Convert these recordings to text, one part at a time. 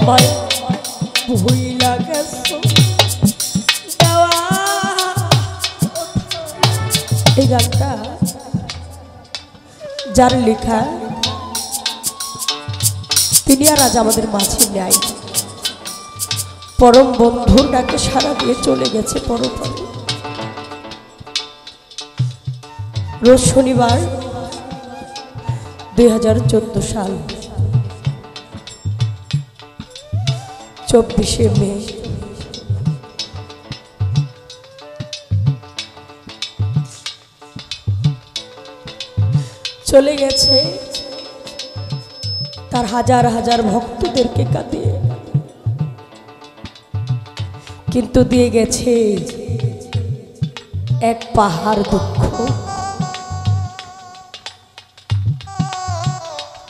আমায় ভুইলা গেছো দেওয়া। এই গানটা যার লেখা তিনি আর আজ আমাদের মাঝে নাই। পরম বন্ধুর ডাকে সাড়া দিয়ে চলে গেছে পরপরে। রোজ শনিবার 2014 সাল 24শে মে চলে গেছে তার হাজার হাজার ভক্তদেরকে কাঁদিয়ে, কিন্তু দিয়ে গেছে এক পাহাড় দুঃখ।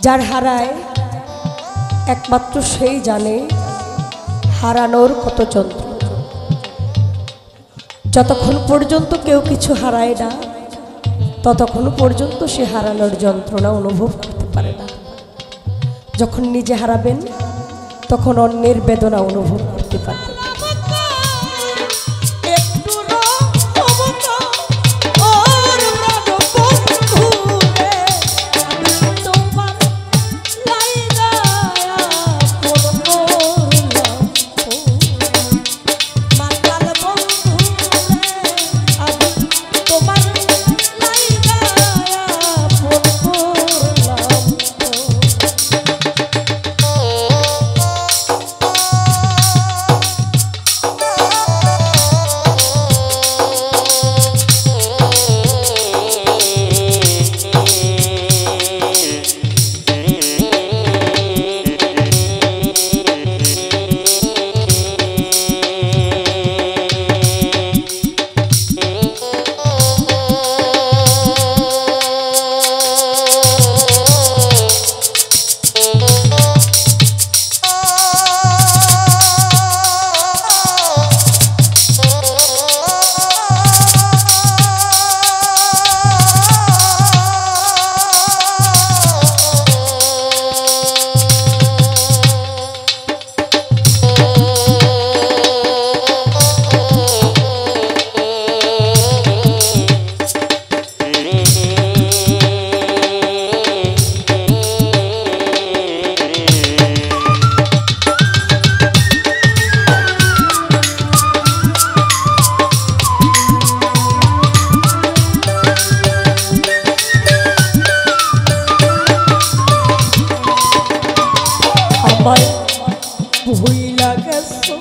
যার হারায় একমাত্র সেই জানে হারানোর কত যন্ত্রণা। যতক্ষণ পর্যন্ত কেউ কিছু হারায় না ততক্ষণ পর্যন্ত সে হারানোর যন্ত্রণা অনুভব করতে পারে না। যখন নিজে হারাবেন তখন অন্যের বেদনা অনুভব করতে পারবেন। ভুইলা গেছো